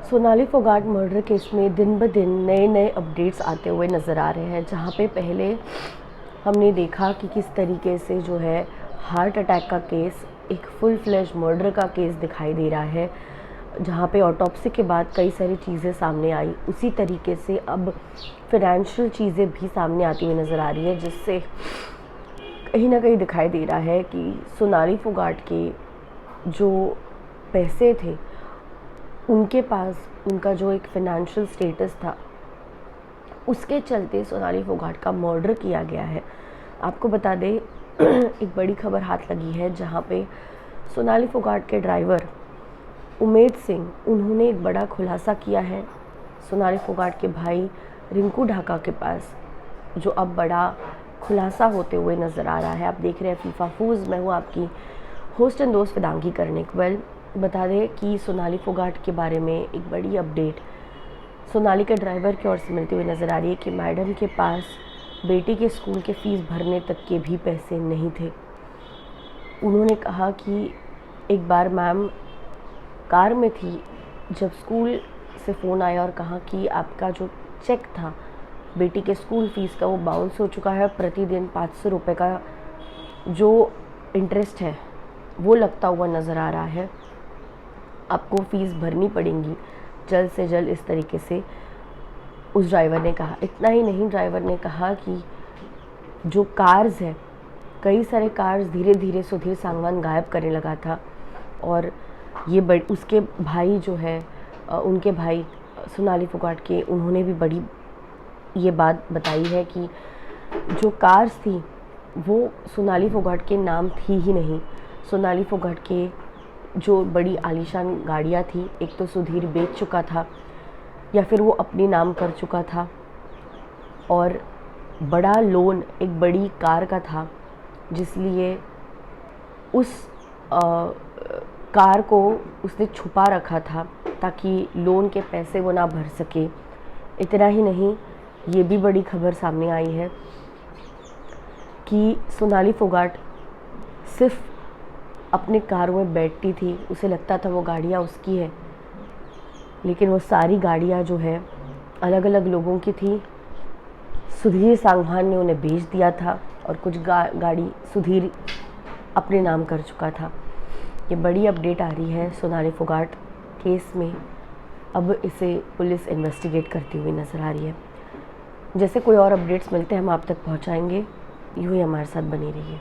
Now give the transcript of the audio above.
Sonali Phogat murder case में दिन ब दिन नए नए अपडेट्स आते हुए नज़र आ रहे हैं। जहां पे पहले हमने देखा कि किस तरीके से जो है हार्ट अटैक का केस एक फुल फ्लेज मर्डर का केस दिखाई दे रहा है, जहां पे ऑटोप्सी के बाद कई सारी चीज़ें सामने आई। उसी तरीके से अब फाइनेंशियल चीज़ें भी सामने आती हुई नज़र आ रही है, जिससे कहीं ना कहीं दिखाई दे रहा है कि सोनाली फोगाट के जो पैसे थे उनके पास, उनका जो एक फाइनेंशियल स्टेटस था, उसके चलते सोनाली फोगाट का मर्डर किया गया है। आपको बता दें एक बड़ी खबर हाथ लगी है, जहां पे सोनाली फोगाट के ड्राइवर उमेद सिंह, उन्होंने एक बड़ा खुलासा किया है सोनाली फोगाट के भाई रिंकू ढाका के पास, जो अब बड़ा खुलासा होते हुए नज़र आ रहा है। आप देख रहे हैं फीफा फूज, मैं हूँ आपकी होस्ट एंड दोस्त वेदांगी कर्णिक। बता दें कि सोनाली फोगाट के बारे में एक बड़ी अपडेट सोनाली के ड्राइवर की ओर से मिलती हुई नज़र आ रही है कि मैडम के पास बेटी के स्कूल के फ़ीस भरने तक के भी पैसे नहीं थे। उन्होंने कहा कि एक बार मैम कार में थी जब स्कूल से फ़ोन आया और कहा कि आपका जो चेक था बेटी के स्कूल फ़ीस का वो बाउंस हो चुका है, प्रतिदिन 500 रुपये का जो इंटरेस्ट है वो लगता हुआ नज़र आ रहा है, आपको फ़ीस भरनी पड़ेगी जल्द से जल्द। इस तरीके से उस ड्राइवर ने कहा। इतना ही नहीं, ड्राइवर ने कहा कि जो कार्स है, कई सारे कार्स धीरे धीरे सुधीर सांगवान गायब करने लगा था, और ये उसके भाई जो है, उनके भाई सोनाली फोगाट के, उन्होंने भी बड़ी ये बात बताई है कि जो कार्स थी वो सोनाली फोगाट के नाम थी ही नहीं। सोनाली फोगाट के जो बड़ी आलीशान गाड़ियाँ थी, एक तो सुधीर बेच चुका था या फिर वो अपने नाम कर चुका था, और बड़ा लोन एक बड़ी कार का था, जिसलिए उस कार को उसने छुपा रखा था ताकि लोन के पैसे वो ना भर सके। इतना ही नहीं, ये भी बड़ी खबर सामने आई है कि सोनाली फोगाट सिर्फ अपने कार में बैठती थी, उसे लगता था वो गाड़ियाँ उसकी है, लेकिन वो सारी गाड़ियाँ जो है अलग अलग लोगों की थी। सुधीर सांगवान ने उन्हें बेच दिया था और कुछ गाड़ी सुधीर अपने नाम कर चुका था। ये बड़ी अपडेट आ रही है सोनाली फोगाट केस में। अब इसे पुलिस इन्वेस्टिगेट करती हुई नज़र आ रही है। जैसे कोई और अपडेट्स मिलते हैं हम आप तक पहुंचाएंगे। यूँ ही हमारे साथ बनी रहिए।